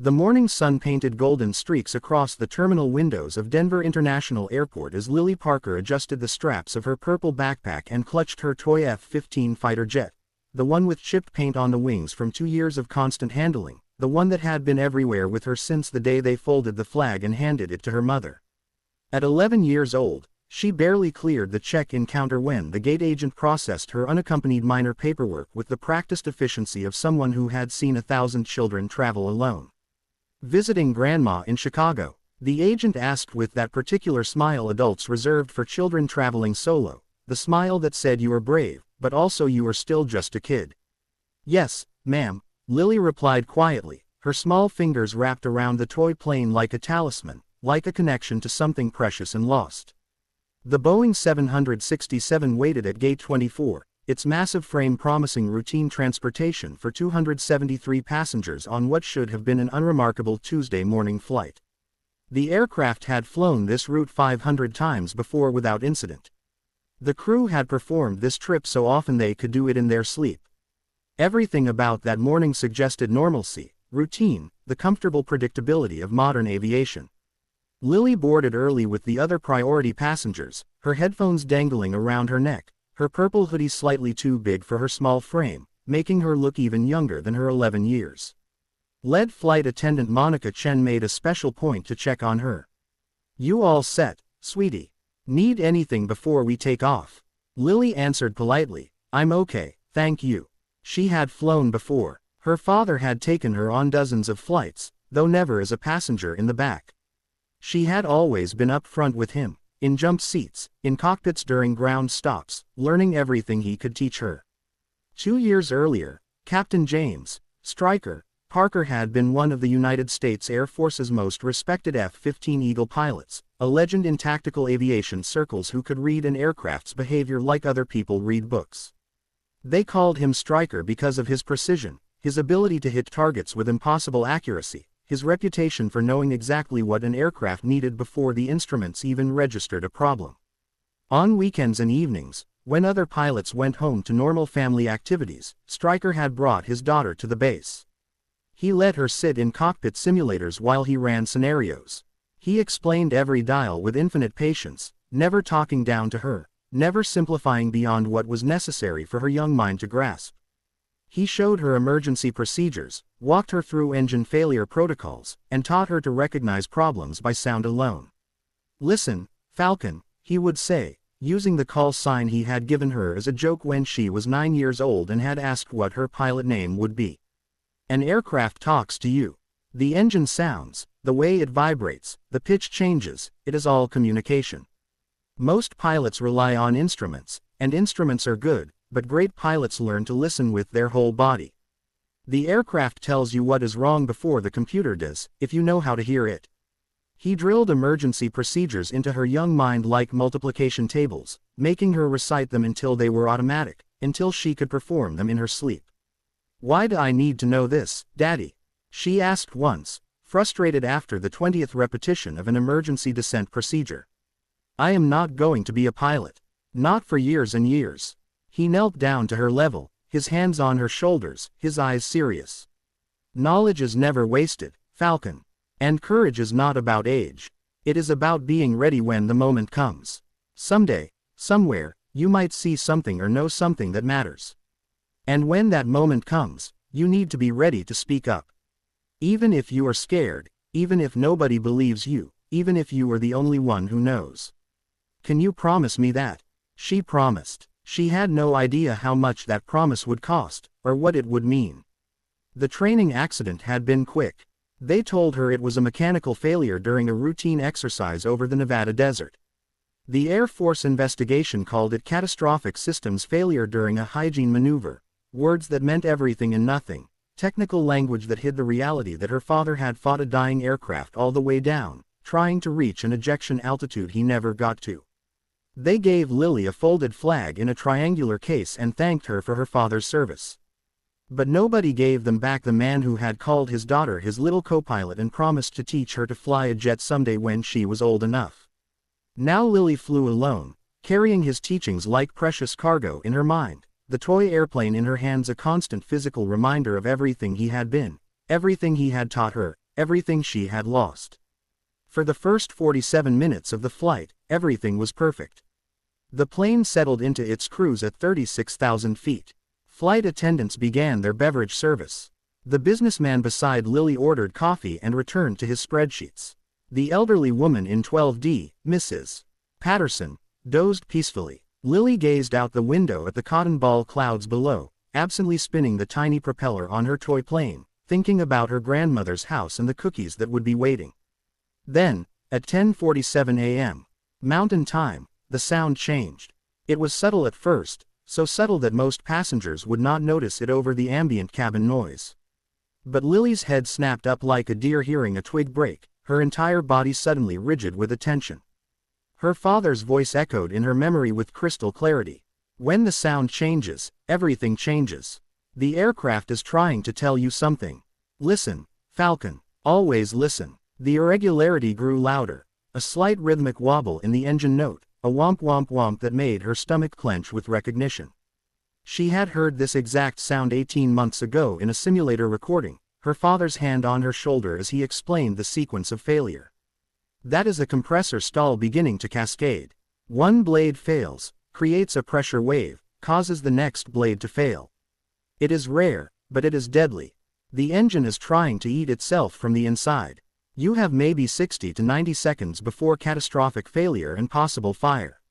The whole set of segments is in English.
The morning sun painted golden streaks across the terminal windows of Denver International Airport as Lily Parker adjusted the straps of her purple backpack and clutched her toy F-15 fighter jet. The one with chipped paint on the wings from 2 years of constant handling, the one that had been everywhere with her since the day they folded the flag and handed it to her mother. At 11 years old, she barely cleared the check-in counter when the gate agent processed her unaccompanied minor paperwork with the practiced efficiency of someone who had seen 1,000 children travel alone. Visiting grandma in Chicago, the agent asked with that particular smile adults reserved for children traveling solo, the smile that said you are brave, but also you are still just a kid. Yes, ma'am, Lily replied quietly, her small fingers wrapped around the toy plane like a talisman, like a connection to something precious and lost. The Boeing 767 waited at Gate 24, its massive frame promising routine transportation for 273 passengers on what should have been an unremarkable Tuesday morning flight. The aircraft had flown this route 500 times before without incident. The crew had performed this trip so often they could do it in their sleep. Everything about that morning suggested normalcy, routine, the comfortable predictability of modern aviation. Lily boarded early with the other priority passengers, her headphones dangling around her neck, her purple hoodie slightly too big for her small frame, making her look even younger than her 11 years. Lead flight attendant Monica Chen made a special point to check on her. "You all set, sweetie? Need anything before we take off?" Lily answered politely, "I'm okay, thank you." She had flown before. Her father had taken her on dozens of flights, though never as a passenger in the back. She had always been up front with him, in jump seats, in cockpits during ground stops, learning everything he could teach her. 2 years earlier, Captain James Stryker Parker had been one of the United States Air Force's most respected F-15 Eagle pilots, a legend in tactical aviation circles who could read an aircraft's behavior like other people read books. They called him Stryker because of his precision, his ability to hit targets with impossible accuracy, his reputation for knowing exactly what an aircraft needed before the instruments even registered a problem. On weekends and evenings, when other pilots went home to normal family activities, Stryker had brought his daughter to the base. He let her sit in cockpit simulators while he ran scenarios. He explained every dial with infinite patience, never talking down to her, never simplifying beyond what was necessary for her young mind to grasp. He showed her emergency procedures, walked her through engine failure protocols, and taught her to recognize problems by sound alone. "Listen, Falcon," he would say, using the call sign he had given her as a joke when she was 9 years old and had asked what her pilot name would be. "An aircraft talks to you. The engine sounds, the way it vibrates, the pitch changes, it is all communication. Most pilots rely on instruments, and instruments are good, but great pilots learn to listen with their whole body. The aircraft tells you what is wrong before the computer does, if you know how to hear it." He drilled emergency procedures into her young mind like multiplication tables, making her recite them until they were automatic, until she could perform them in her sleep. "Why do I need to know this, Daddy?" she asked once, frustrated after the 20th repetition of an emergency descent procedure. "I am not going to be a pilot. Not for years and years." He knelt down to her level, his hands on her shoulders, his eyes serious. "Knowledge is never wasted, Falcon. And courage is not about age. It is about being ready when the moment comes. Someday, somewhere, you might see something or know something that matters. And when that moment comes, you need to be ready to speak up. Even if you are scared, even if nobody believes you, even if you are the only one who knows. Can you promise me that?" She promised. She had no idea how much that promise would cost, or what it would mean. The training accident had been quick. They told her it was a mechanical failure during a routine exercise over the Nevada desert. The Air Force investigation called it catastrophic systems failure during a hygiene maneuver, words that meant everything and nothing, technical language that hid the reality that her father had fought a dying aircraft all the way down, trying to reach an ejection altitude he never got to. They gave Lily a folded flag in a triangular case and thanked her for her father's service. But nobody gave them back the man who had called his daughter his little co-pilot and promised to teach her to fly a jet someday when she was old enough. Now Lily flew alone, carrying his teachings like precious cargo in her mind, the toy airplane in her hands a constant physical reminder of everything he had been, everything he had taught her, everything she had lost. For the first 47 minutes of the flight, everything was perfect. The plane settled into its cruise at 36,000 feet. Flight attendants began their beverage service. The businessman beside Lily ordered coffee and returned to his spreadsheets. The elderly woman in 12D, Mrs. Patterson, dozed peacefully. Lily gazed out the window at the cotton ball clouds below, absently spinning the tiny propeller on her toy plane, thinking about her grandmother's house and the cookies that would be waiting. Then, at 10:47 a.m. Mountain Time, the sound changed. It was subtle at first, so subtle that most passengers would not notice it over the ambient cabin noise. But Lily's head snapped up like a deer hearing a twig break, her entire body suddenly rigid with attention. Her father's voice echoed in her memory with crystal clarity. When the sound changes, everything changes. The aircraft is trying to tell you something. Listen, Falcon. Always listen. The irregularity grew louder. A slight rhythmic wobble in the engine note, a womp womp womp that made her stomach clench with recognition. She had heard this exact sound 18 months ago in a simulator recording, her father's hand on her shoulder as he explained the sequence of failure. That is a compressor stall beginning to cascade. One blade fails, creates a pressure wave, causes the next blade to fail. It is rare, but it is deadly. The engine is trying to eat itself from the inside. You have maybe 60 to 90 seconds before catastrophic failure and possible fire.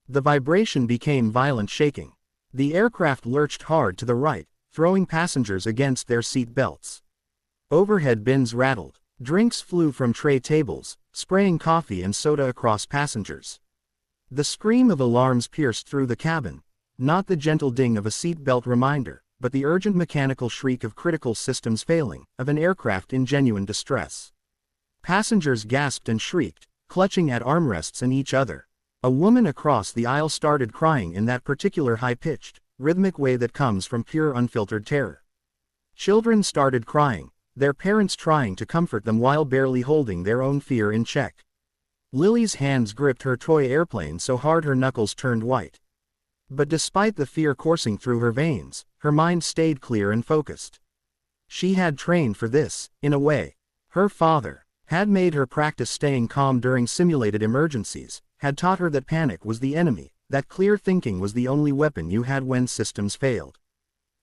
The vibration became violent shaking. The aircraft lurched hard to the right, throwing passengers against their seat belts. Overhead bins rattled. Drinks flew from tray tables, spraying coffee and soda across passengers. The scream of alarms pierced through the cabin, not the gentle ding of a seat belt reminder, but the urgent mechanical shriek of critical systems failing, of an aircraft in genuine distress. Passengers gasped and shrieked, clutching at armrests and each other. A woman across the aisle started crying in that particular high-pitched, rhythmic way that comes from pure unfiltered terror. Children started crying, their parents trying to comfort them while barely holding their own fear in check. Lily's hands gripped her toy airplane so hard her knuckles turned white. But despite the fear coursing through her veins, her mind stayed clear and focused. She had trained for this, in a way. Her father had made her practice staying calm during simulated emergencies, had taught her that panic was the enemy, that clear thinking was the only weapon you had when systems failed.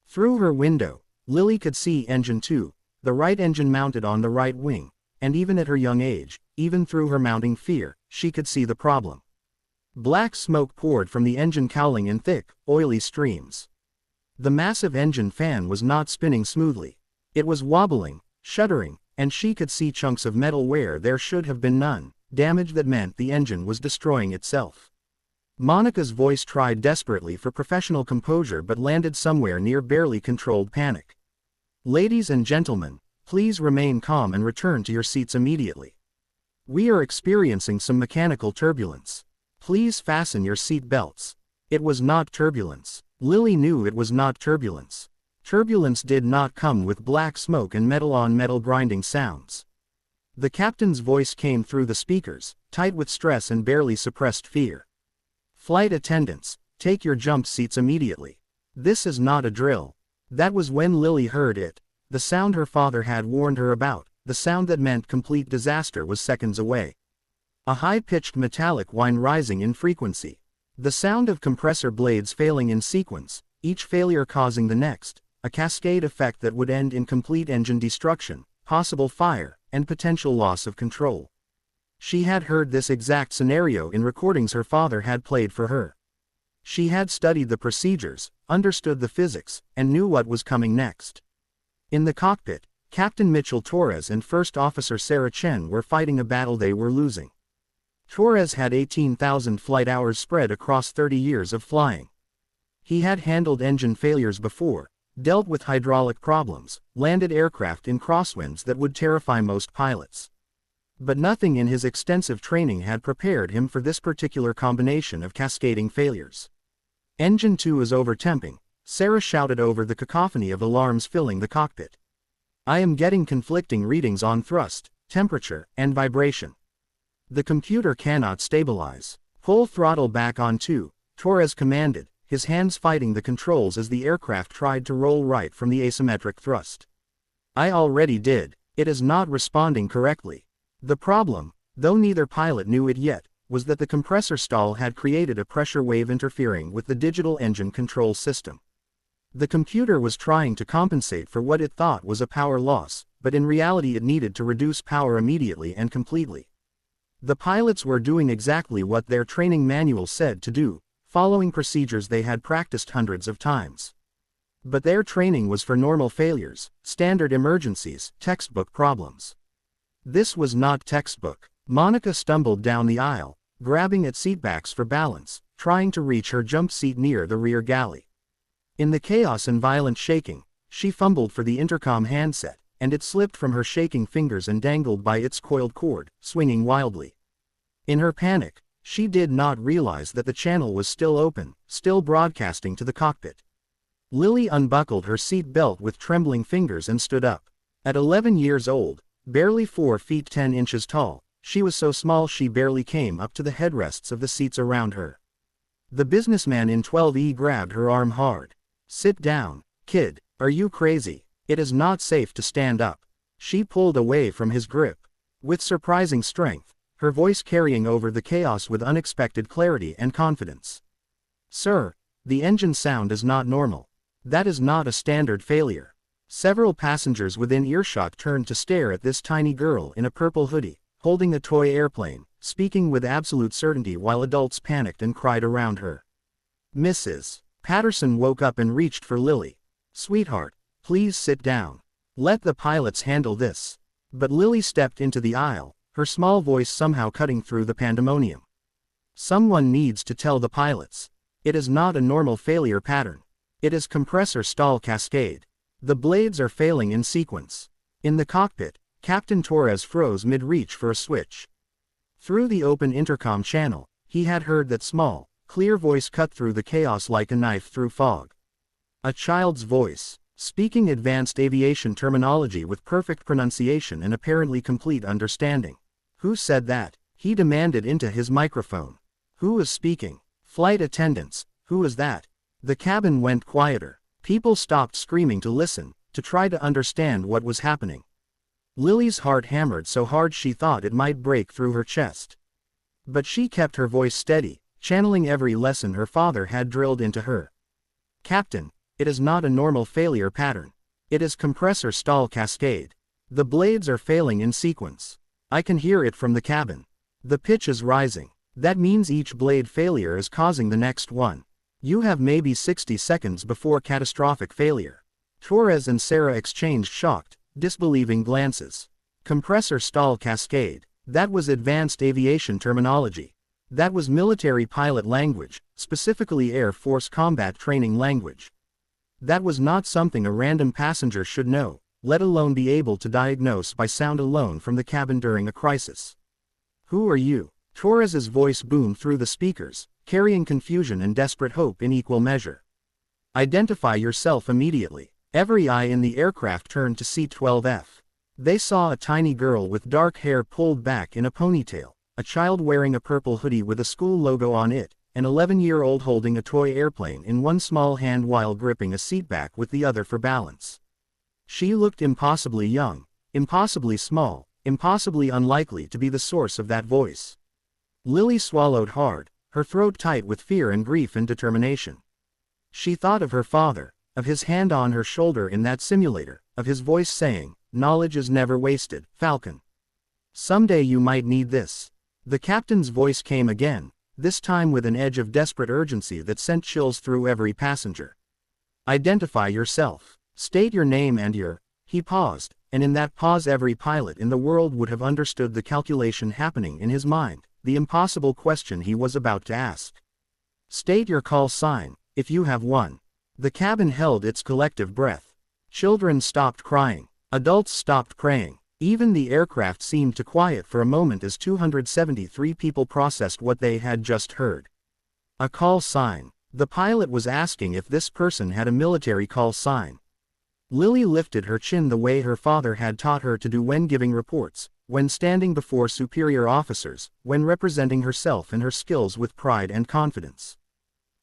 Through her window, Lily could see Engine 2, the right engine mounted on the right wing, and even at her young age, even through her mounting fear, she could see the problem. Black smoke poured from the engine cowling in thick, oily streams. The massive engine fan was not spinning smoothly. It was wobbling, shuddering, and she could see chunks of metal where there should have been none, damage that meant the engine was destroying itself. Monica's voice tried desperately for professional composure but landed somewhere near barely controlled panic. Ladies and gentlemen, please remain calm and return to your seats immediately. We are experiencing some mechanical turbulence. Please fasten your seat belts. It was not turbulence. Lily knew it was not turbulence. Turbulence did not come with black smoke and metal-on-metal grinding sounds. The captain's voice came through the speakers, tight with stress and barely suppressed fear. Flight attendants, take your jump seats immediately. This is not a drill. That was when Lily heard it, the sound her father had warned her about, the sound that meant complete disaster was seconds away. A high-pitched metallic whine rising in frequency. The sound of compressor blades failing in sequence, each failure causing the next, a cascade effect that would end in complete engine destruction, possible fire, and potential loss of control. She had heard this exact scenario in recordings her father had played for her. She had studied the procedures, understood the physics, and knew what was coming next. In the cockpit, Captain Mitchell Torres and First Officer Sarah Chen were fighting a battle they were losing. Torres had 18,000 flight hours spread across 30 years of flying. He had handled engine failures before, dealt with hydraulic problems, landed aircraft in crosswinds that would terrify most pilots. But nothing in his extensive training had prepared him for this particular combination of cascading failures. Engine 2 is overtemping, Sarah shouted over the cacophony of alarms filling the cockpit. I am getting conflicting readings on thrust, temperature, and vibration. The computer cannot stabilize. Pull throttle back on 2, Torres commanded, his hands fighting the controls as the aircraft tried to roll right from the asymmetric thrust. I already did. It is not responding correctly. The problem, though neither pilot knew it yet, was that the compressor stall had created a pressure wave interfering with the digital engine control system. The computer was trying to compensate for what it thought was a power loss, but in reality it needed to reduce power immediately and completely. The pilots were doing exactly what their training manual said to do, following procedures they had practiced hundreds of times. But their training was for normal failures, standard emergencies, textbook problems. This was not textbook. Monica stumbled down the aisle, grabbing at seatbacks for balance, trying to reach her jump seat near the rear galley. In the chaos and violent shaking, she fumbled for the intercom handset, and it slipped from her shaking fingers and dangled by its coiled cord, swinging wildly. In her panic, she did not realize that the channel was still open, still broadcasting to the cockpit. Lily unbuckled her seat belt with trembling fingers and stood up. At 11 years old, barely 4 feet 10 inches tall, she was so small she barely came up to the headrests of the seats around her. The businessman in 12E grabbed her arm hard. "Sit down, kid, are you crazy? It is not safe to stand up." She pulled away from his grip. With surprising strength, her voice carrying over the chaos with unexpected clarity and confidence. "Sir, the engine sound is not normal. That is not a standard failure." Several passengers within earshot turned to stare at this tiny girl in a purple hoodie, holding a toy airplane, speaking with absolute certainty while adults panicked and cried around her. Mrs. Patterson woke up and reached for Lily. "Sweetheart, please sit down. Let the pilots handle this." But Lily stepped into the aisle, her small voice somehow cutting through the pandemonium. "Someone needs to tell the pilots. It is not a normal failure pattern. It is compressor stall cascade. The blades are failing in sequence." In the cockpit, Captain Torres froze mid-reach for a switch. Through the open intercom channel, he had heard that small, clear voice cut through the chaos like a knife through fog. A child's voice, speaking advanced aviation terminology with perfect pronunciation and apparently complete understanding. "Who said that?" he demanded into his microphone. "Who is speaking?" "Flight attendants." "Who is that?" The cabin went quieter. People stopped screaming to listen, to try to understand what was happening. Lily's heart hammered so hard she thought it might break through her chest. But she kept her voice steady, channeling every lesson her father had drilled into her. "Captain, it is not a normal failure pattern. It is compressor stall cascade. The blades are failing in sequence. I can hear it from the cabin. The pitch is rising. That means each blade failure is causing the next one. You have maybe 60 seconds before catastrophic failure." Torres and Sarah exchanged shocked, disbelieving glances. Compressor stall cascade. That was advanced aviation terminology. That was military pilot language, specifically Air Force combat training language. That was not something a random passenger should know, let alone be able to diagnose by sound alone from the cabin during a crisis. "Who are you?" Torres's voice boomed through the speakers, carrying confusion and desperate hope in equal measure. "Identify yourself immediately." Every eye in the aircraft turned to C-12F. They saw a tiny girl with dark hair pulled back in a ponytail, a child wearing a purple hoodie with a school logo on it, an 11-year-old holding a toy airplane in one small hand while gripping a seatback with the other for balance. She looked impossibly young, impossibly small, impossibly unlikely to be the source of that voice. Lily swallowed hard, her throat tight with fear and grief and determination. She thought of her father, of his hand on her shoulder in that simulator, of his voice saying, "Knowledge is never wasted, Falcon. Someday you might need this." The captain's voice came again, this time with an edge of desperate urgency that sent chills through every passenger. "Identify yourself. State your name and your—" He paused, and in that pause every pilot in the world would have understood the calculation happening in his mind, the impossible question he was about to ask. "State your call sign, if you have one." The cabin held its collective breath. Children stopped crying. Adults stopped praying. Even the aircraft seemed to quiet for a moment as 273 people processed what they had just heard. A call sign. The pilot was asking if this person had a military call sign. Lily lifted her chin the way her father had taught her to do when giving reports, when standing before superior officers, when representing herself and her skills with pride and confidence.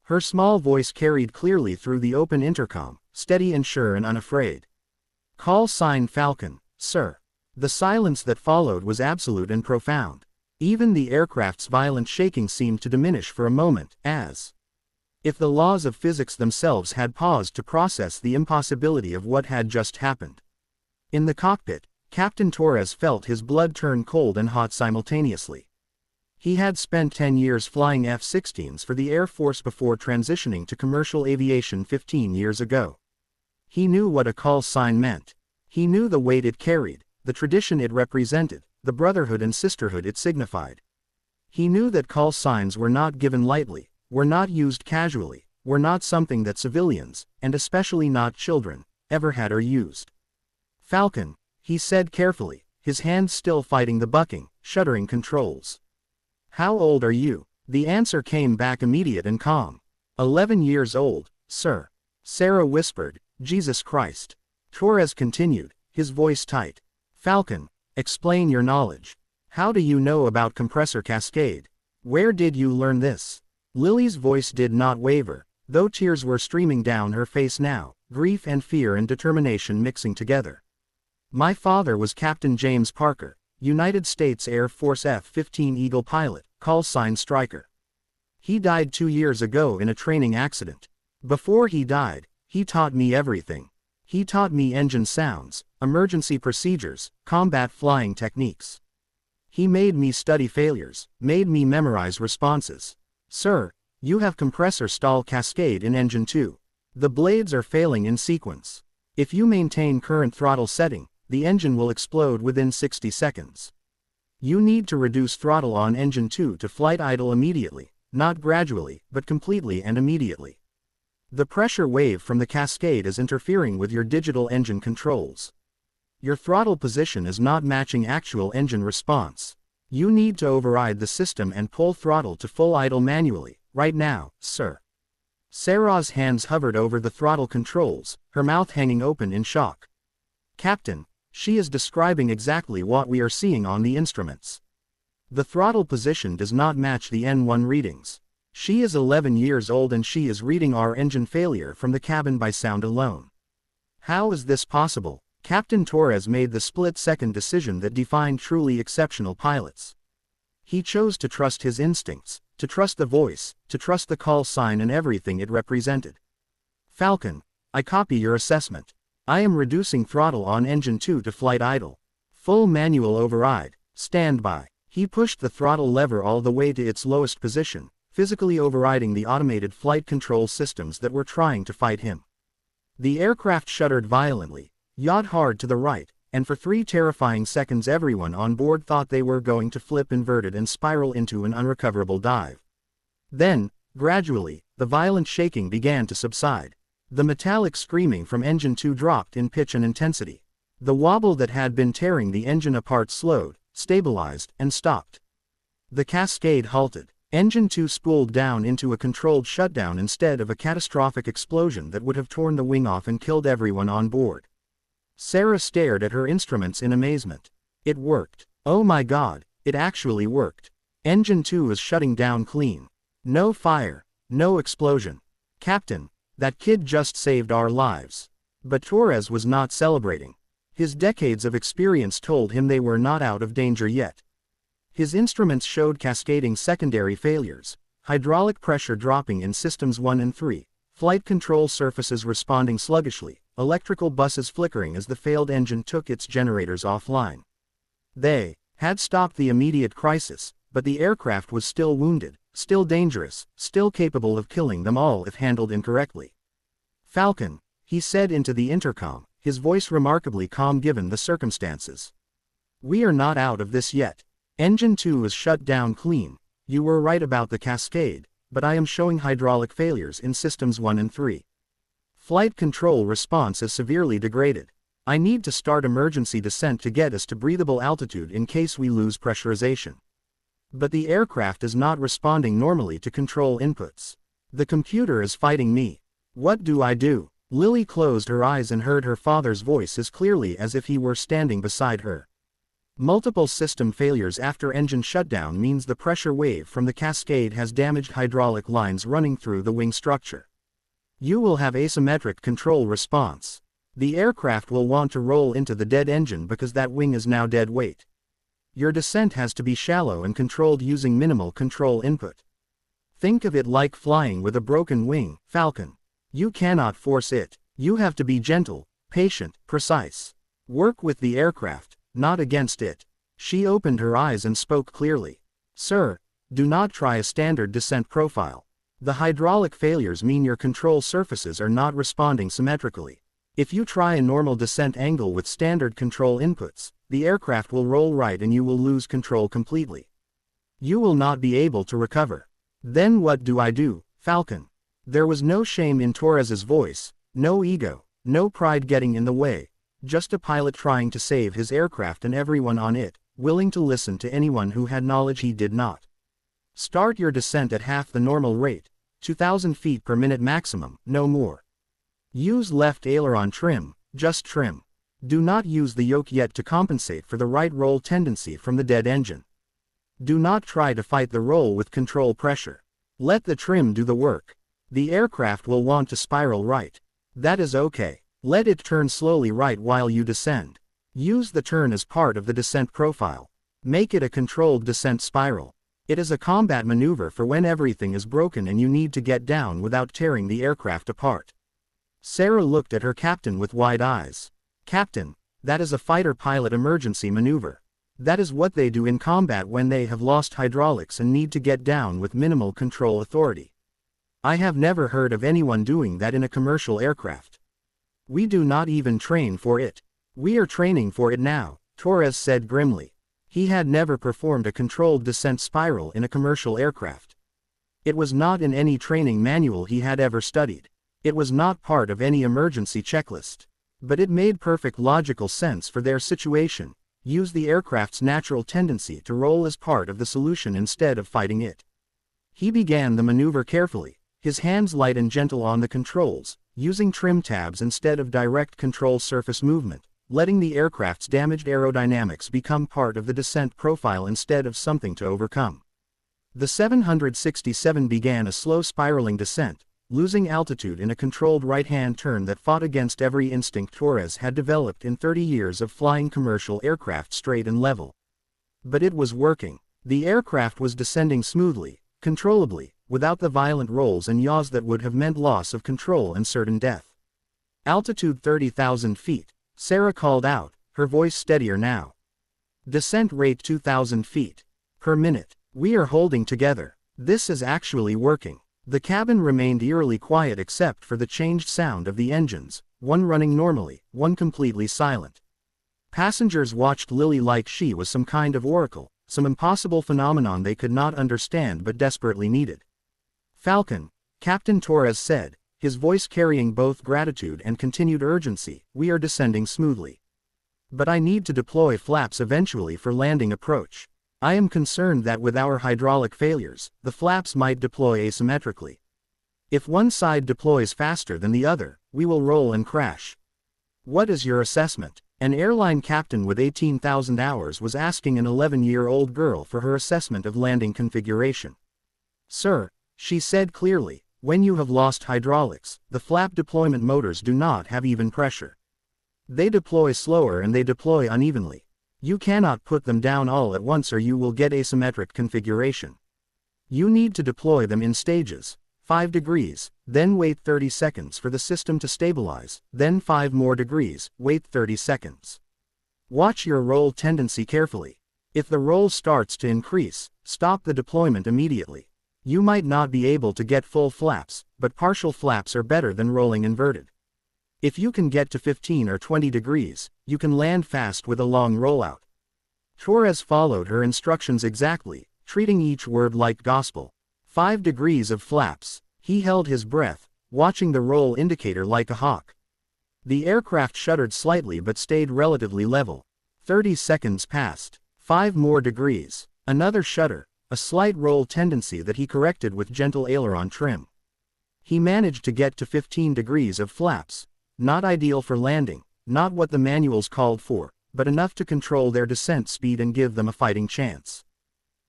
Her small voice carried clearly through the open intercom, steady and sure and unafraid. "Call sign Falcon, sir." The silence that followed was absolute and profound. Even the aircraft's violent shaking seemed to diminish for a moment, as if the laws of physics themselves had paused to process the impossibility of what had just happened. In the cockpit, Captain Torres felt his blood turn cold and hot simultaneously. He had spent 10 years flying F-16s for the Air Force before transitioning to commercial aviation 15 years ago. He knew what a call sign meant. He knew the weight it carried, the tradition it represented, the brotherhood and sisterhood it signified. He knew that call signs were not given lightly, were not used casually, were not something that civilians, and especially not children, ever had or used. "Falcon," he said carefully, his hands still fighting the bucking, shuddering controls. "How old are you?" The answer came back immediate and calm. 11 years old, sir. Sarah whispered, "Jesus Christ." Torres continued, his voice tight. "Falcon, explain your knowledge. How do you know about compressor cascade? Where did you learn this?" Lily's voice did not waver, though tears were streaming down her face now, grief and fear and determination mixing together. "My father was Captain James Parker, United States Air Force F-15 Eagle pilot, call sign Striker. He died 2 years ago in a training accident. Before he died, he taught me everything. He taught me engine sounds, emergency procedures, combat flying techniques. He made me study failures, made me memorize responses. Sir, you have compressor stall cascade in engine 2. The blades are failing in sequence. If you maintain current throttle setting, the engine will explode within 60 seconds. You need to reduce throttle on engine 2 to flight idle immediately, not gradually, but completely and immediately. The pressure wave from the cascade is interfering with your digital engine controls. Your throttle position is not matching actual engine response. You need to override the system and pull throttle to full idle manually, right now, sir." Sarah's hands hovered over the throttle controls, her mouth hanging open in shock. "Captain, she is describing exactly what we are seeing on the instruments. The throttle position does not match the N1 readings. She is 11 years old and she is reading our engine failure from the cabin by sound alone. How is this possible?" Captain Torres made the split-second decision that defined truly exceptional pilots. He chose to trust his instincts, to trust the voice, to trust the call sign and everything it represented. "Falcon, I copy your assessment. I am reducing throttle on engine 2 to flight idle. Full manual override, stand by." He pushed the throttle lever all the way to its lowest position, physically overriding the automated flight control systems that were trying to fight him. The aircraft shuddered violently, yawed hard to the right, and for 3 terrifying seconds everyone on board thought they were going to flip inverted and spiral into an unrecoverable dive. Then, gradually, the violent shaking began to subside. The metallic screaming from engine 2 dropped in pitch and intensity. The wobble that had been tearing the engine apart slowed, stabilized, and stopped. The cascade halted. Engine 2 spooled down into a controlled shutdown instead of a catastrophic explosion that would have torn the wing off and killed everyone on board. Sarah stared at her instruments in amazement. It worked. Oh my God, it actually worked. Engine 2 is shutting down clean. No fire, no explosion. "Captain, that kid just saved our lives." But Torres was not celebrating. His decades of experience told him they were not out of danger yet. His instruments showed cascading secondary failures, hydraulic pressure dropping in systems 1 and 3, flight control surfaces responding sluggishly, electrical buses flickering as the failed engine took its generators offline. They had stopped the immediate crisis, but the aircraft was still wounded, still dangerous, still capable of killing them all if handled incorrectly. "Falcon," he said into the intercom, his voice remarkably calm given the circumstances. "We are not out of this yet. Engine 2 is shut down clean. You were right about the cascade, but I am showing hydraulic failures in systems 1 and 3. Flight control response is severely degraded. I need to start emergency descent to get us to breathable altitude in case we lose pressurization. But the aircraft is not responding normally to control inputs. The computer is fighting me. What do I do?" Lily closed her eyes and heard her father's voice as clearly as if he were standing beside her. Multiple system failures after engine shutdown means the pressure wave from the cascade has damaged hydraulic lines running through the wing structure. You will have asymmetric control response. The aircraft will want to roll into the dead engine because that wing is now dead weight. Your descent has to be shallow and controlled using minimal control input. Think of it like flying with a broken wing, Falcon. You cannot force it. You have to be gentle, patient, precise. Work with the aircraft, not against it. She opened her eyes and spoke clearly. Sir, do not try a standard descent profile. The hydraulic failures mean your control surfaces are not responding symmetrically. If you try a normal descent angle with standard control inputs, the aircraft will roll right and you will lose control completely. You will not be able to recover. Then what do I do, Falcon? There was no shame in Torres's voice, no ego, no pride getting in the way, just a pilot trying to save his aircraft and everyone on it, willing to listen to anyone who had knowledge he did not. Start your descent at half the normal rate, 2,000 feet per minute maximum, no more. Use left aileron trim, just trim. Do not use the yoke yet to compensate for the right roll tendency from the dead engine. Do not try to fight the roll with control pressure. Let the trim do the work. The aircraft will want to spiral right. That is okay. Let it turn slowly right while you descend. Use the turn as part of the descent profile. Make it a controlled descent spiral. It is a combat maneuver for when everything is broken and you need to get down without tearing the aircraft apart. Sarah looked at her captain with wide eyes. Captain, that is a fighter pilot emergency maneuver. That is what they do in combat when they have lost hydraulics and need to get down with minimal control authority. I have never heard of anyone doing that in a commercial aircraft. We do not even train for it. We are training for it now, Torres said grimly. He had never performed a controlled descent spiral in a commercial aircraft. It was not in any training manual he had ever studied. It was not part of any emergency checklist. But it made perfect logical sense for their situation. Use the aircraft's natural tendency to roll as part of the solution instead of fighting it. He began the maneuver carefully, his hands light and gentle on the controls, using trim tabs instead of direct control surface movement, letting the aircraft's damaged aerodynamics become part of the descent profile instead of something to overcome. The 767 began a slow spiraling descent, losing altitude in a controlled right-hand turn that fought against every instinct Torres had developed in 30 years of flying commercial aircraft straight and level. But it was working. The aircraft was descending smoothly, controllably, without the violent rolls and yaws that would have meant loss of control and certain death. Altitude 30,000 feet, Sarah called out, her voice steadier now. Descent rate 2,000 feet per minute. We are holding together. This is actually working. The cabin remained eerily quiet except for the changed sound of the engines, one running normally, one completely silent. Passengers watched Lily like she was some kind of oracle, some impossible phenomenon they could not understand but desperately needed. Falcon, Captain Torres said, his voice carrying both gratitude and continued urgency, we are descending smoothly. But I need to deploy flaps eventually for landing approach. I am concerned that with our hydraulic failures, the flaps might deploy asymmetrically. If one side deploys faster than the other, we will roll and crash. What is your assessment? An airline captain with 18,000 hours was asking an 11-year-old girl for her assessment of landing configuration. Sir, she said clearly, when you have lost hydraulics, the flap deployment motors do not have even pressure. They deploy slower and they deploy unevenly. You cannot put them down all at once or you will get asymmetric configuration. You need to deploy them in stages, 5 degrees, then wait 30 seconds for the system to stabilize, then 5 more degrees, wait 30 seconds. Watch your roll tendency carefully. If the roll starts to increase, stop the deployment immediately. You might not be able to get full flaps, but partial flaps are better than rolling inverted. If you can get to 15 or 20 degrees, you can land fast with a long rollout. Torres followed her instructions exactly, treating each word like gospel. 5 degrees of flaps. He held his breath, watching the roll indicator like a hawk. The aircraft shuddered slightly but stayed relatively level. 30 seconds passed. 5 more degrees. Another shudder, a slight roll tendency that he corrected with gentle aileron trim. He managed to get to 15 degrees of flaps. Not ideal for landing, not what the manuals called for, but enough to control their descent speed and give them a fighting chance.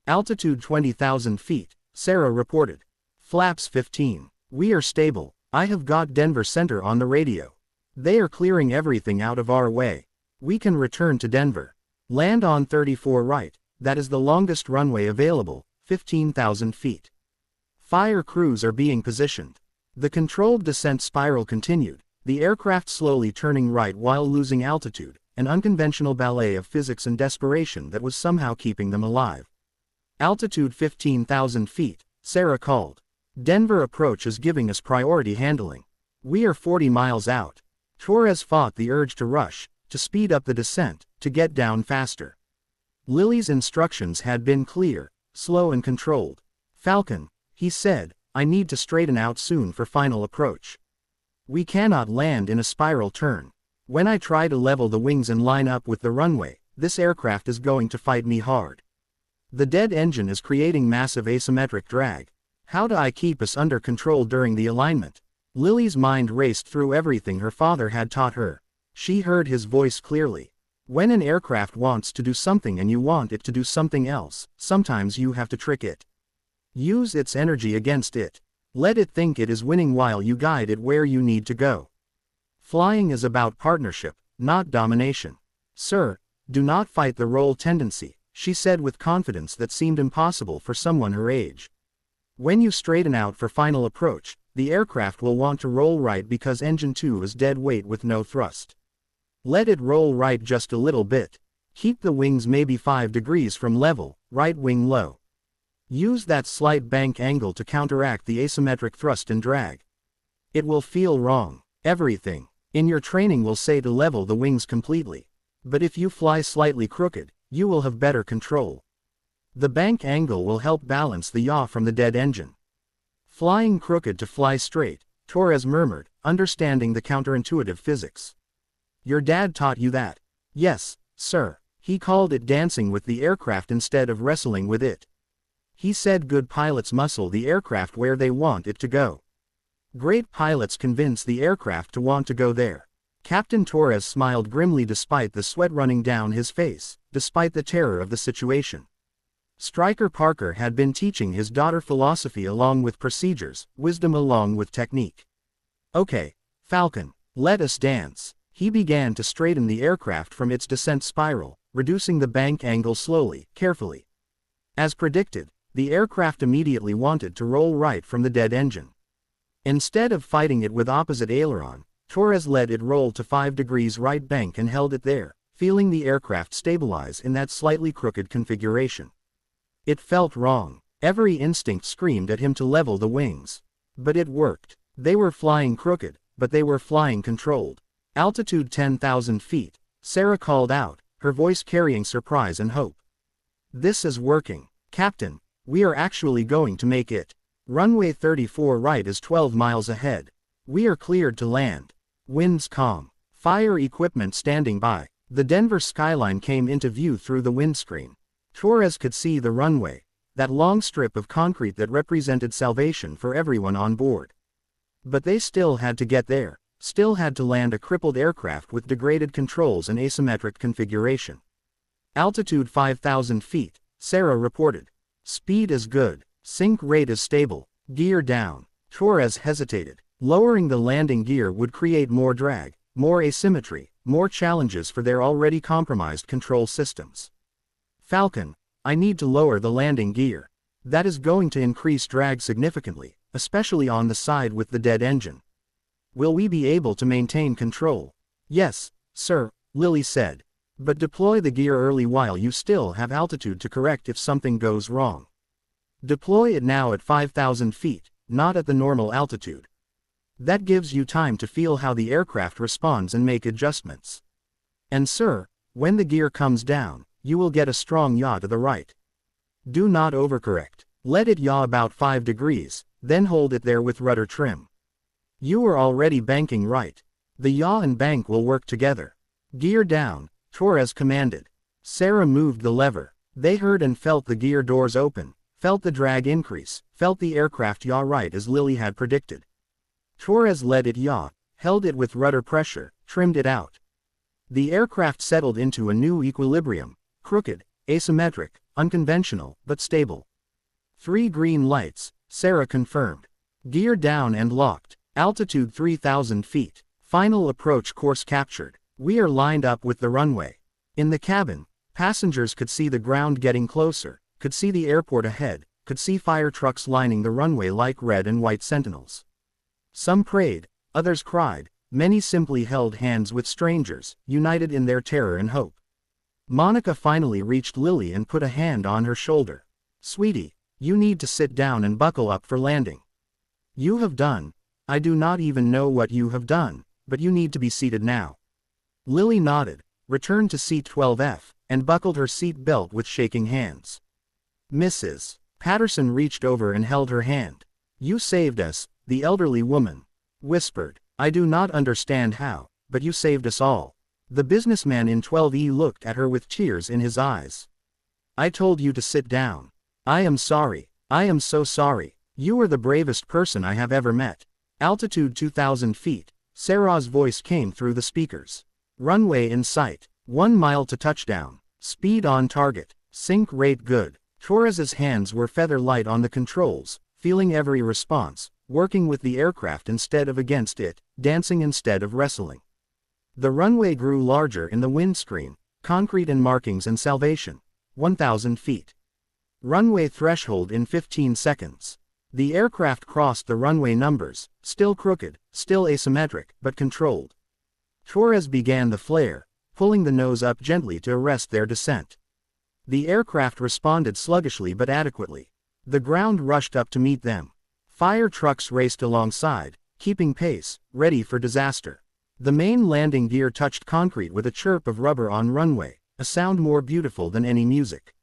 Altitude 20,000 feet, Sarah reported. Flaps 15. We are stable. I have got Denver Center on the radio. They are clearing everything out of our way. We can return to Denver. Land on 34 right, that is the longest runway available, 15,000 feet. Fire crews are being positioned. The controlled descent spiral continued, the aircraft slowly turning right while losing altitude, an unconventional ballet of physics and desperation that was somehow keeping them alive. Altitude 15,000 feet, Sarah called. Denver approach is giving us priority handling. We are 40 miles out. Torres fought the urge to rush, to speed up the descent, to get down faster. Lily's instructions had been clear, slow and controlled. Falcon, he said, I need to straighten out soon for final approach. We cannot land in a spiral turn. When I try to level the wings and line up with the runway, this aircraft is going to fight me hard. The dead engine is creating massive asymmetric drag. How do I keep us under control during the alignment? Lily's mind raced through everything her father had taught her. She heard his voice clearly. When an aircraft wants to do something and you want it to do something else, sometimes you have to trick it. Use its energy against it. Let it think it is winning while you guide it where you need to go. Flying is about partnership, not domination. Sir, do not fight the roll tendency, she said with confidence that seemed impossible for someone her age. When you straighten out for final approach, the aircraft will want to roll right because engine 2 is dead weight with no thrust. Let it roll right just a little bit. Keep the wings maybe 5 degrees from level, right wing low. Use that slight bank angle to counteract the asymmetric thrust and drag. It will feel wrong. Everything in your training will say to level the wings completely. But if you fly slightly crooked, you will have better control. The bank angle will help balance the yaw from the dead engine. Flying crooked to fly straight, Torres murmured, understanding the counterintuitive physics. Your dad taught you that? Yes, sir. He called it dancing with the aircraft instead of wrestling with it. He said good pilots muscle the aircraft where they want it to go. Great pilots convince the aircraft to want to go there. Captain Torres smiled grimly despite the sweat running down his face, despite the terror of the situation. Stryker Parker had been teaching his daughter philosophy along with procedures, wisdom along with technique. Okay, Falcon, let us dance. He began to straighten the aircraft from its descent spiral, reducing the bank angle slowly, carefully. As predicted, the aircraft immediately wanted to roll right from the dead engine. Instead of fighting it with opposite aileron, Torres let it roll to 5 degrees right bank and held it there, feeling the aircraft stabilize in that slightly crooked configuration. It felt wrong. Every instinct screamed at him to level the wings. But it worked. They were flying crooked, but they were flying controlled. Altitude 10,000 feet, Sarah called out, her voice carrying surprise and hope. This is working, Captain. We are actually going to make it. Runway 34 right is 12 miles ahead. We are cleared to land. Winds calm. Fire equipment standing by. The Denver skyline came into view through the windscreen. Torres could see the runway, that long strip of concrete that represented salvation for everyone on board. But they still had to get there, still had to land a crippled aircraft with degraded controls and asymmetric configuration. Altitude 5,000 feet, Sarah reported. Speed is good. Sync rate is stable. Gear down. Torres hesitated. Lowering the landing gear would create more drag, more asymmetry, more challenges for their already compromised control systems. Falcon, I need to lower the landing gear. That is going to increase drag significantly, especially on the side with the dead engine. Will we be able to maintain control? Yes, sir, Lily said. But deploy the gear early while you still have altitude to correct if something goes wrong. Deploy it now at 5,000 feet, not at the normal altitude. That gives you time to feel how the aircraft responds and make adjustments. And sir, when the gear comes down, you will get a strong yaw to the right. Do not overcorrect. Let it yaw about 5 degrees, then hold it there with rudder trim. You are already banking right. The yaw and bank will work together. Gear down, Torres commanded. Sarah moved the lever. They heard and felt the gear doors open, felt the drag increase, felt the aircraft yaw right as Lily had predicted. Torres let it yaw, held it with rudder pressure, trimmed it out. The aircraft settled into a new equilibrium, crooked, asymmetric, unconventional, but stable. 3 green lights, Sarah confirmed. Gear down and locked. Altitude 3,000 feet. Final approach course captured. We are lined up with the runway. In the cabin, passengers could see the ground getting closer, could see the airport ahead, could see fire trucks lining the runway like red and white sentinels. Some prayed, others cried, many simply held hands with strangers, united in their terror and hope. Monica finally reached Lily and put a hand on her shoulder. "Sweetie, you need to sit down and buckle up for landing. You have done, I do not even know what you have done, but you need to be seated now." Lily nodded, returned to seat 12F, and buckled her seat belt with shaking hands. "Mrs. Patterson reached over and held her hand. "You saved us," the elderly woman whispered. "I do not understand how, but you saved us all." The businessman in 12E looked at her with tears in his eyes. "I told you to sit down. I am sorry. I am so sorry. You are the bravest person I have ever met." Altitude 2,000 feet, Sarah's voice came through the speakers. "Runway in sight. 1 mile to touchdown. Speed on target. Sync rate good." Torres's hands were feather light on the controls, feeling every response, working with the aircraft instead of against it, dancing instead of wrestling. The runway grew larger in the windscreen, concrete and markings and salvation. 1,000 feet. Runway threshold in 15 seconds. The aircraft crossed the runway numbers, still crooked, still asymmetric, but controlled. Torres began the flare, pulling the nose up gently to arrest their descent. The aircraft responded sluggishly but adequately. The ground rushed up to meet them. Fire trucks raced alongside, keeping pace, ready for disaster. The main landing gear touched concrete with a chirp of rubber on runway, a sound more beautiful than any music.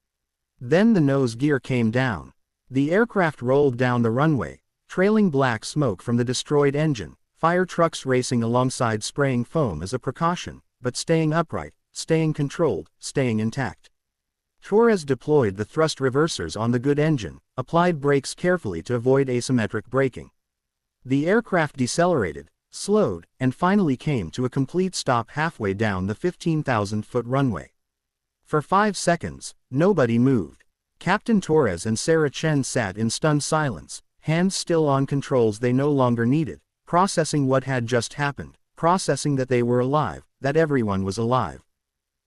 Then the nose gear came down. The aircraft rolled down the runway, trailing black smoke from the destroyed engine, fire trucks racing alongside spraying foam as a precaution, but staying upright, staying controlled, staying intact. Torres deployed the thrust reversers on the good engine, applied brakes carefully to avoid asymmetric braking. The aircraft decelerated, slowed, and finally came to a complete stop halfway down the 15,000-foot runway. For 5 seconds, nobody moved. Captain Torres and Sarah Chen sat in stunned silence, hands still on controls they no longer needed, processing what had just happened, processing that they were alive, that everyone was alive.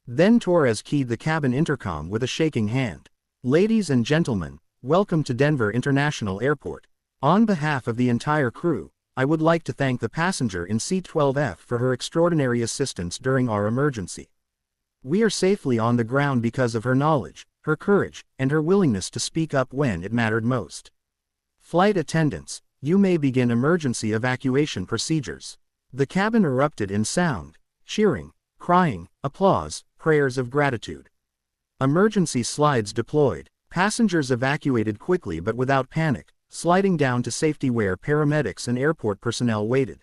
Then Torres keyed the cabin intercom with a shaking hand. "Ladies and gentlemen, welcome to Denver International Airport. On behalf of the entire crew, I would like to thank the passenger in seat 12F for her extraordinary assistance during our emergency. We are safely on the ground because of her knowledge, her courage, and her willingness to speak up when it mattered most. Flight attendants, you may begin emergency evacuation procedures." The cabin erupted in sound, cheering, crying, applause, prayers of gratitude. Emergency slides deployed. Passengers evacuated quickly but without panic, sliding down to safety where paramedics and airport personnel waited.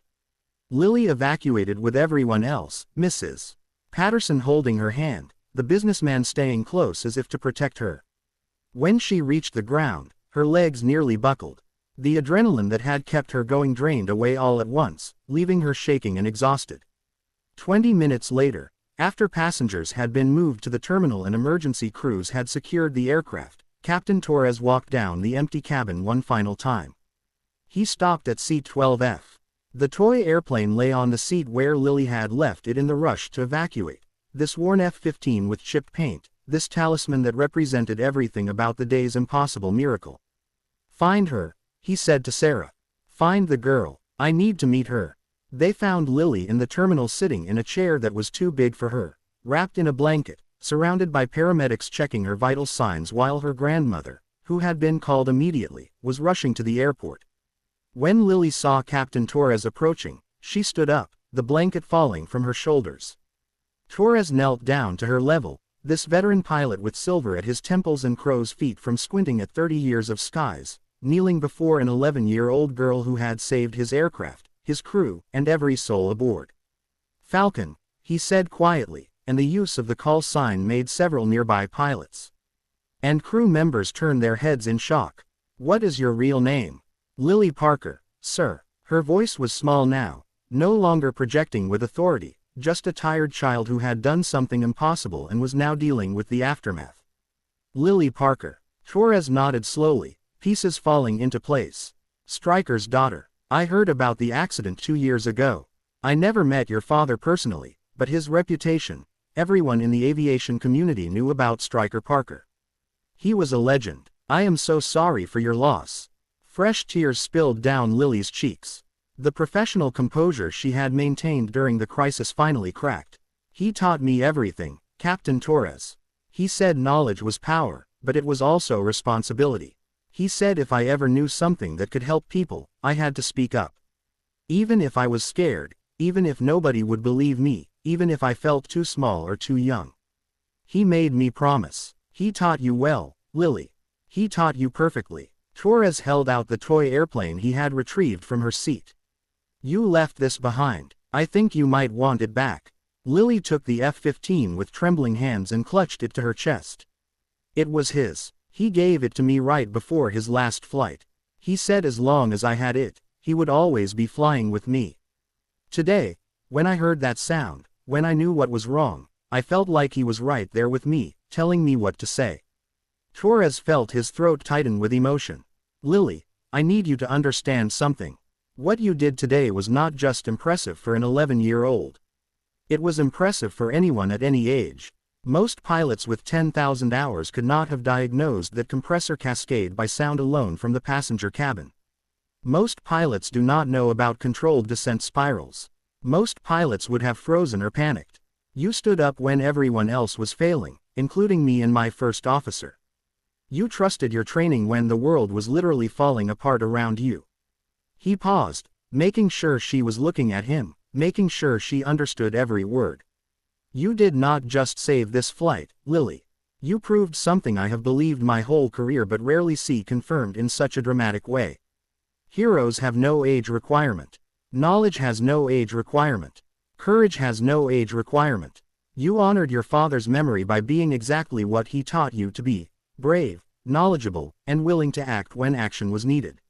Lily evacuated with everyone else, Mrs. Patterson holding her hand, the businessman staying close as if to protect her. When she reached the ground, her legs nearly buckled. The adrenaline that had kept her going drained away all at once, leaving her shaking and exhausted. 20 minutes later, after passengers had been moved to the terminal and emergency crews had secured the aircraft, Captain Torres walked down the empty cabin one final time. He stopped at seat 12F. The toy airplane lay on the seat where Lily had left it in the rush to evacuate. This worn F-15 with chipped paint, this talisman that represented everything about the day's impossible miracle. "Find her," he said to Sarah. "Find the girl. I need to meet her." They found Lily in the terminal sitting in a chair that was too big for her, wrapped in a blanket, surrounded by paramedics checking her vital signs while her grandmother, who had been called immediately, was rushing to the airport. When Lily saw Captain Torres approaching, she stood up, the blanket falling from her shoulders. Torres knelt down to her level, this veteran pilot with silver at his temples and crow's feet from squinting at 30 years of skies, kneeling before an 11-year-old girl who had saved his aircraft, his crew, and every soul aboard. "Falcon," he said quietly, and the use of the call sign made several nearby pilots and crew members turn their heads in shock. "What is your real name?" "Lily Parker, sir." Her voice was small now, no longer projecting with authority, just a tired child who had done something impossible and was now dealing with the aftermath. "Lily Parker." Torres nodded slowly, pieces falling into place. "Stryker's daughter. I heard about the accident 2 years ago. I never met your father personally, but his reputation, everyone in the aviation community knew about Stryker Parker. He was a legend. I am so sorry for your loss." Fresh tears spilled down Lily's cheeks. The professional composure she had maintained during the crisis finally cracked. "He taught me everything, Captain Torres. He said knowledge was power, but it was also responsibility. He said if I ever knew something that could help people, I had to speak up. Even if I was scared, even if nobody would believe me, even if I felt too small or too young. He made me promise. He taught you well, Lily. He taught you perfectly." Torres held out the toy airplane he had retrieved from her seat. "You left this behind. I think you might want it back." Lily took the F-15 with trembling hands and clutched it to her chest. "It was his. He gave it to me right before his last flight. He said as long as I had it, he would always be flying with me. Today, when I heard that sound, when I knew what was wrong, I felt like he was right there with me, telling me what to say." Torres felt his throat tighten with emotion. "Lily, I need you to understand something. What you did today was not just impressive for an 11-year-old. It was impressive for anyone at any age. Most pilots with 10,000 hours could not have diagnosed that compressor cascade by sound alone from the passenger cabin. Most pilots do not know about controlled descent spirals. Most pilots would have frozen or panicked. You stood up when everyone else was failing, including me and my first officer. You trusted your training when the world was literally falling apart around you." He paused, making sure she was looking at him, making sure she understood every word. "You did not just save this flight, Lily. You proved something I have believed my whole career but rarely see confirmed in such a dramatic way. Heroes have no age requirement. Knowledge has no age requirement. Courage has no age requirement. You honored your father's memory by being exactly what he taught you to be: brave, knowledgeable, and willing to act when action was needed."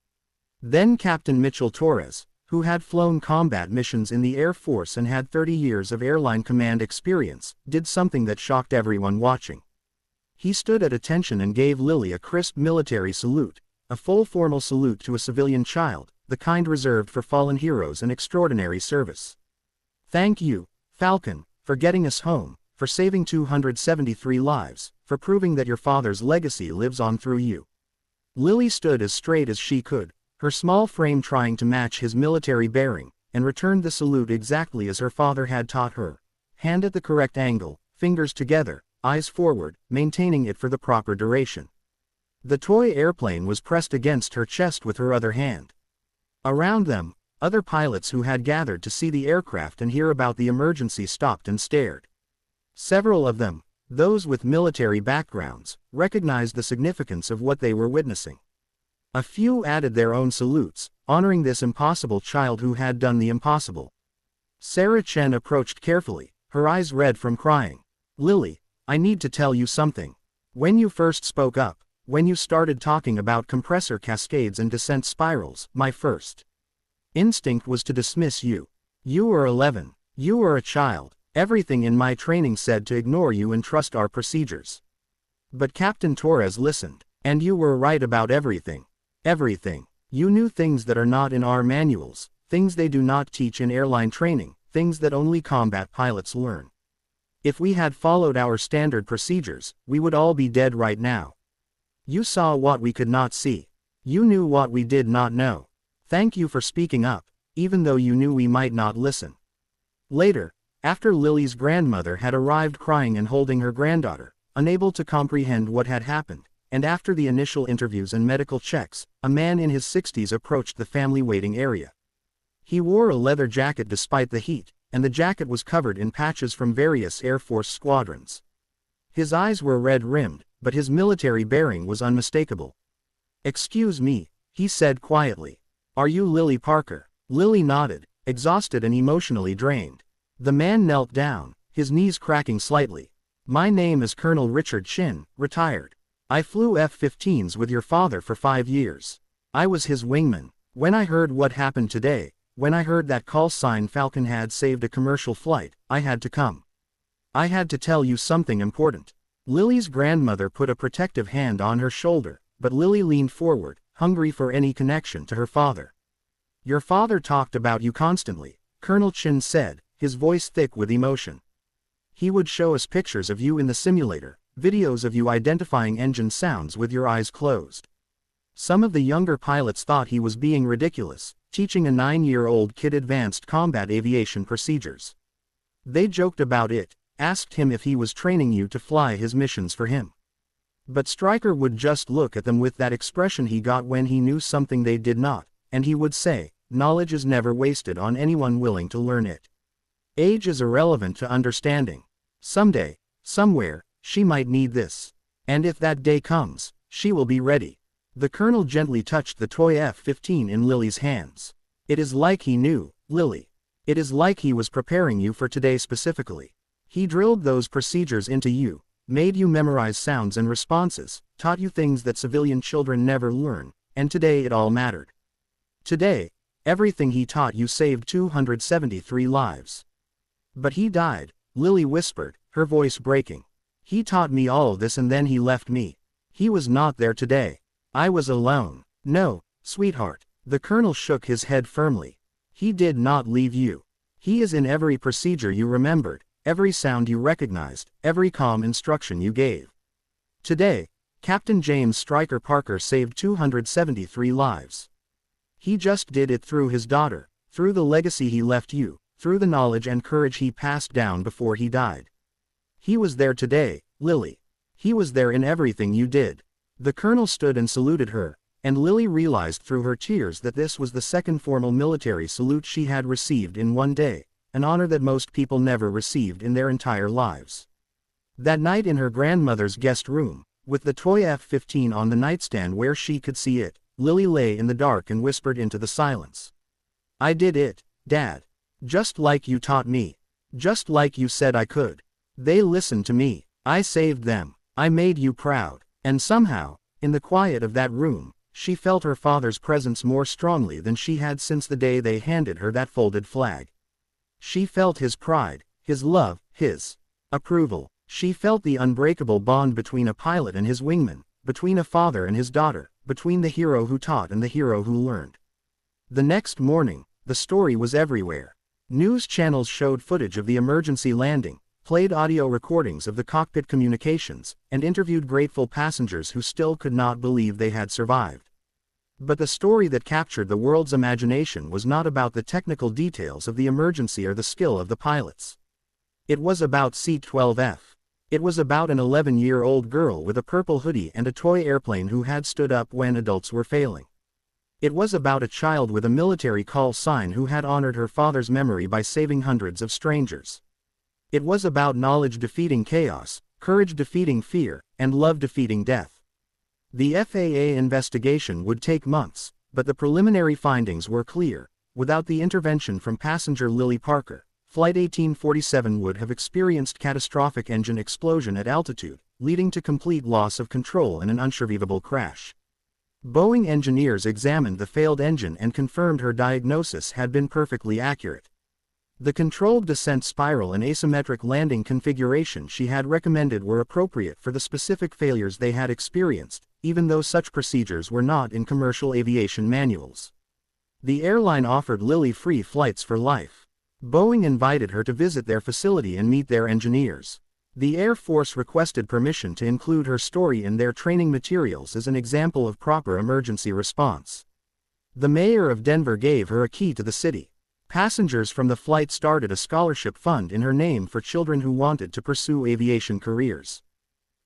Then Captain Mitchell Torres, who had flown combat missions in the Air Force and had 30 years of airline command experience, did something that shocked everyone watching. He stood at attention and gave Lily a crisp military salute, a full formal salute to a civilian child, the kind reserved for fallen heroes and extraordinary service. "Thank you, Falcon, for getting us home, for saving 273 lives, for proving that your father's legacy lives on through you." Lily stood as straight as she could, her small frame trying to match his military bearing, and returned the salute exactly as her father had taught her: hand at the correct angle, fingers together, eyes forward, maintaining it for the proper duration. The toy airplane was pressed against her chest with her other hand. Around them, other pilots who had gathered to see the aircraft and hear about the emergency stopped and stared. Several of them, those with military backgrounds, recognized the significance of what they were witnessing. A few added their own salutes, honoring this impossible child who had done the impossible. Sarah Chen approached carefully, her eyes red from crying. "Lily, I need to tell you something. When you first spoke up, when you started talking about compressor cascades and descent spirals, my first instinct was to dismiss you. You were 11. You were a child. Everything in my training said to ignore you and trust our procedures. But Captain Torres listened, and you were right about everything. Everything. You knew things that are not in our manuals, things they do not teach in airline training, things that only combat pilots learn. If we had followed our standard procedures, we would all be dead right now. You saw what we could not see. You knew what we did not know. Thank you for speaking up, even though you knew we might not listen." Later, after Lily's grandmother had arrived crying and holding her granddaughter, unable to comprehend what had happened, and after the initial interviews and medical checks, a man in his 60s approached the family waiting area. He wore a leather jacket despite the heat, and the jacket was covered in patches from various Air Force squadrons. His eyes were red-rimmed, but his military bearing was unmistakable. "Excuse me," he said quietly. "Are you Lily Parker?" Lily nodded, exhausted and emotionally drained. The man knelt down, his knees cracking slightly. "My name is Colonel Richard Chin, retired. I flew F-15s with your father for 5 years. I was his wingman. When I heard what happened today, when I heard that call sign Falcon had saved a commercial flight, I had to come. I had to tell you something important." Lily's grandmother put a protective hand on her shoulder, but Lily leaned forward, hungry for any connection to her father. "Your father talked about you constantly. Colonel Chin said, his voice thick with emotion. He would show us pictures of you in the simulator, videos of you identifying engine sounds with your eyes closed. Some of the younger pilots thought he was being ridiculous, teaching a 9-year-old kid advanced combat aviation procedures. They joked about it, asked him if he was training you to fly his missions for him. But Stryker would just look at them with that expression he got when he knew something they did not, and he would say, "Knowledge is never wasted on anyone willing to learn it. Age is irrelevant to understanding. Someday, somewhere, she might need this. And if that day comes, she will be ready." The colonel gently touched the toy F-15 in Lily's hands. "It is like he knew, Lily. It is like he was preparing you for today specifically. He drilled those procedures into you, made you memorize sounds and responses, taught you things that civilian children never learn, and today it all mattered. Today, everything he taught you saved 273 lives." "But he died," Lily whispered, her voice breaking. "He taught me all of this and then he left me. He was not there today. I was alone." "No, sweetheart." The colonel shook his head firmly. "He did not leave you. He is in every procedure you remembered, every sound you recognized, every calm instruction you gave. Today, Captain James Stryker Parker saved 273 lives. He just did it through his daughter, through the legacy he left you, through the knowledge and courage he passed down before he died. He was there today, Lily. He was there in everything you did." The colonel stood and saluted her, and Lily realized through her tears that this was the second formal military salute she had received in one day, an honor that most people never received in their entire lives. That night in her grandmother's guest room, with the toy F-15 on the nightstand where she could see it, Lily lay in the dark and whispered into the silence. "I did it, Dad. Just like you taught me. Just like you said I could. They listened to me. I saved them. I made you proud." And somehow, in the quiet of that room, she felt her father's presence more strongly than she had since the day they handed her that folded flag. She felt his pride, his love, his approval. She felt the unbreakable bond between a pilot and his wingman, between a father and his daughter, between the hero who taught and the hero who learned. The next morning, the story was everywhere. News channels showed footage of the emergency landing, played audio recordings of the cockpit communications, and interviewed grateful passengers who still could not believe they had survived. But the story that captured the world's imagination was not about the technical details of the emergency or the skill of the pilots. It was about C-12F. It was about an 11-year-old girl with a purple hoodie and a toy airplane who had stood up when adults were failing. It was about a child with a military call sign who had honored her father's memory by saving hundreds of strangers. It was about knowledge defeating chaos, courage defeating fear, and love defeating death. The FAA investigation would take months, but the preliminary findings were clear. Without the intervention from passenger Lily Parker, Flight 1847 would have experienced catastrophic engine explosion at altitude, leading to complete loss of control and an unsurvivable crash. Boeing engineers examined the failed engine and confirmed her diagnosis had been perfectly accurate. The controlled descent spiral and asymmetric landing configuration she had recommended were appropriate for the specific failures they had experienced, even though such procedures were not in commercial aviation manuals. The airline offered Lily free flights for life. Boeing invited her to visit their facility and meet their engineers. The Air Force requested permission to include her story in their training materials as an example of proper emergency response. The mayor of Denver gave her a key to the city. Passengers from the flight started a scholarship fund in her name for children who wanted to pursue aviation careers.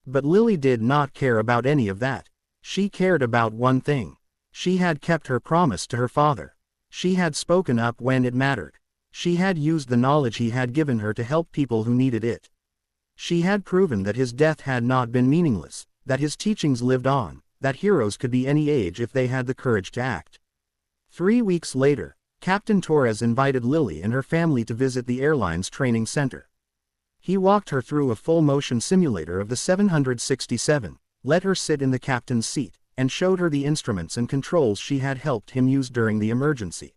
But Lily did not care about any of that. She cared about one thing. She had kept her promise to her father. She had spoken up when it mattered. She had used the knowledge he had given her to help people who needed it. She had proven that his death had not been meaningless, that his teachings lived on, that heroes could be any age if they had the courage to act. 3 weeks later, Captain Torres invited Lily and her family to visit the airline's training center. He walked her through a full-motion simulator of the 767, let her sit in the captain's seat, and showed her the instruments and controls she had helped him use during the emergency.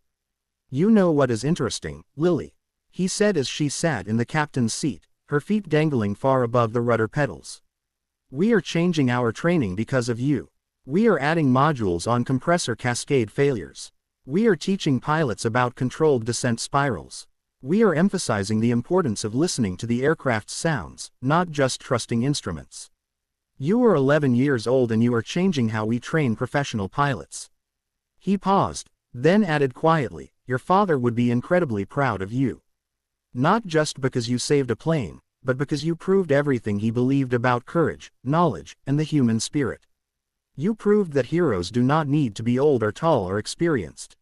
"You know what is interesting, Lily," he said as she sat in the captain's seat, her feet dangling far above the rudder pedals. "We are changing our training because of you. We are adding modules on compressor cascade failures. We are teaching pilots about controlled descent spirals. We are emphasizing the importance of listening to the aircraft's sounds, not just trusting instruments. You are 11 years old and you are changing how we train professional pilots." He paused, then added quietly, "Your father would be incredibly proud of you. Not just because you saved a plane, but because you proved everything he believed about courage, knowledge, and the human spirit. You proved that heroes do not need to be old or tall or experienced.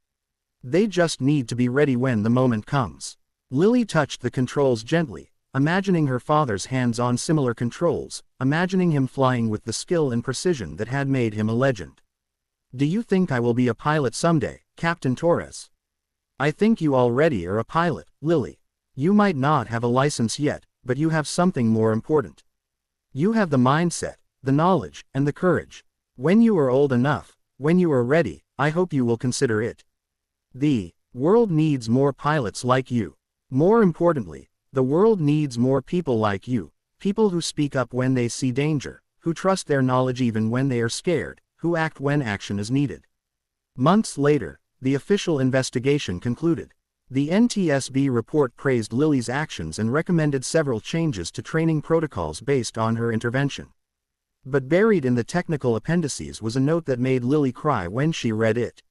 They just need to be ready when the moment comes." Lily touched the controls gently, imagining her father's hands on similar controls, imagining him flying with the skill and precision that had made him a legend. "Do you think I will be a pilot someday, Captain Torres?" "I think you already are a pilot, Lily. You might not have a license yet, but you have something more important. You have the mindset, the knowledge, and the courage. When you are old enough, when you are ready, I hope you will consider it. The world needs more pilots like you. More importantly, the world needs more people like you, people who speak up when they see danger, who trust their knowledge even when they are scared, who act when action is needed." Months later, the official investigation concluded. The NTSB report praised Lily's actions and recommended several changes to training protocols based on her intervention. But buried in the technical appendices was a note that made Lily cry when she read it.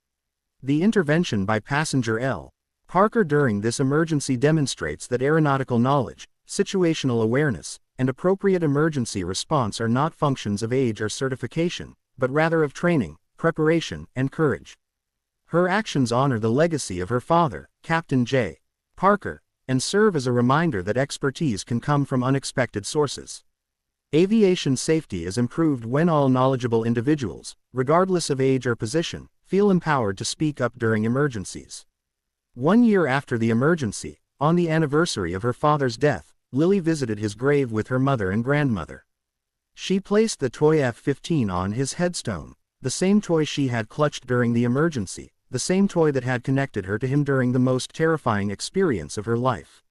The intervention by passenger L. Parker during this emergency demonstrates that aeronautical knowledge, situational awareness, and appropriate emergency response are not functions of age or certification, but rather of training, preparation, and courage. Her actions honor the legacy of her father, Captain J. Parker, and serve as a reminder that expertise can come from unexpected sources. Aviation safety is improved when all knowledgeable individuals, regardless of age or position, feel empowered to speak up during emergencies. 1 year after the emergency, on the anniversary of her father's death, Lily visited his grave with her mother and grandmother. She placed the toy F-15 on his headstone, the same toy she had clutched during the emergency, the same toy that had connected her to him during the most terrifying experience of her life.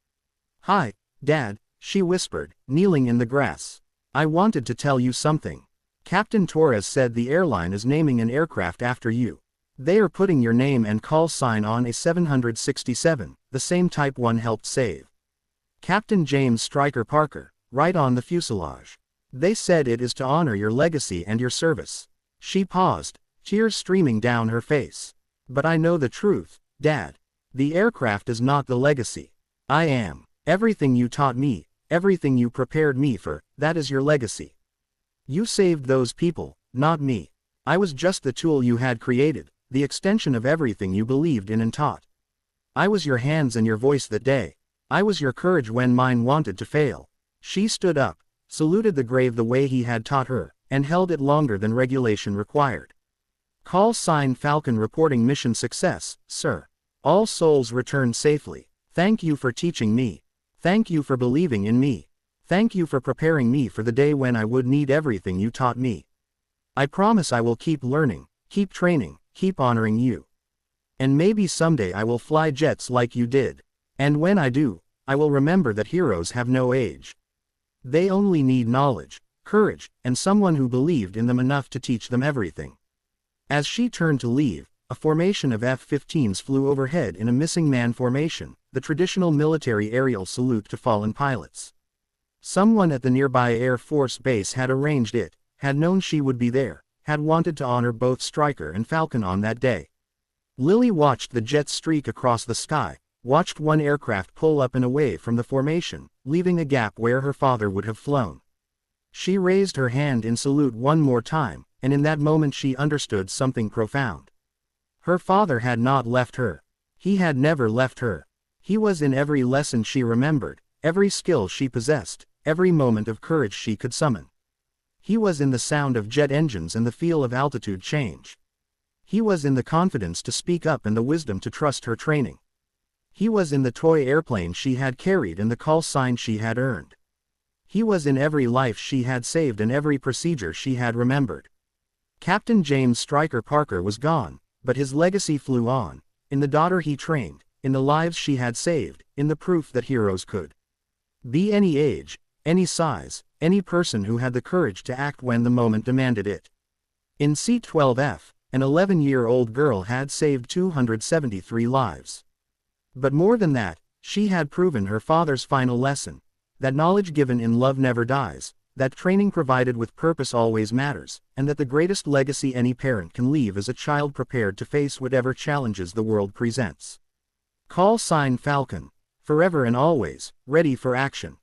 "Hi, Dad," she whispered, kneeling in the grass. "I wanted to tell you something. Captain Torres said the airline is naming an aircraft after you. They are putting your name and call sign on a 767, the same type one helped save. Captain James Stryker Parker, right on the fuselage. They said it is to honor your legacy and your service." She paused, tears streaming down her face. "But I know the truth, Dad. The aircraft is not the legacy. I am. Everything you taught me, everything you prepared me for, that is your legacy. You saved those people, not me. I was just the tool you had created, the extension of everything you believed in and taught. I was your hands and your voice that day. I was your courage when mine wanted to fail." She stood up, saluted the grave the way he had taught her, and held it longer than regulation required. "Call sign Falcon reporting mission success, sir. All souls returned safely. Thank you for teaching me. Thank you for believing in me. Thank you for preparing me for the day when I would need everything you taught me. I promise I will keep learning, keep training, keep honoring you. And maybe someday I will fly jets like you did. And when I do, I will remember that heroes have no age. They only need knowledge, courage, and someone who believed in them enough to teach them everything." As she turned to leave, a formation of F-15s flew overhead in a missing man formation, the traditional military aerial salute to fallen pilots. Someone at the nearby Air Force base had arranged it, had known she would be there, had wanted to honor both Stryker and Falcon on that day. Lily watched the jets streak across the sky, watched one aircraft pull up and away from the formation, leaving a gap where her father would have flown. She raised her hand in salute one more time, and in that moment she understood something profound. Her father had not left her. He had never left her. He was in every lesson she remembered, every skill she possessed, every moment of courage she could summon. He was in the sound of jet engines and the feel of altitude change. He was in the confidence to speak up and the wisdom to trust her training. He was in the toy airplane she had carried and the call sign she had earned. He was in every life she had saved and every procedure she had remembered. Captain James Stryker Parker was gone, but his legacy flew on, in the daughter he trained, in the lives she had saved, in the proof that heroes could be any age, any size, any person who had the courage to act when the moment demanded it. In C-12F, an 11-year-old girl had saved 273 lives. But more than that, she had proven her father's final lesson, that knowledge given in love never dies, that training provided with purpose always matters, and that the greatest legacy any parent can leave is a child prepared to face whatever challenges the world presents. Call sign Falcon, forever and always, ready for action.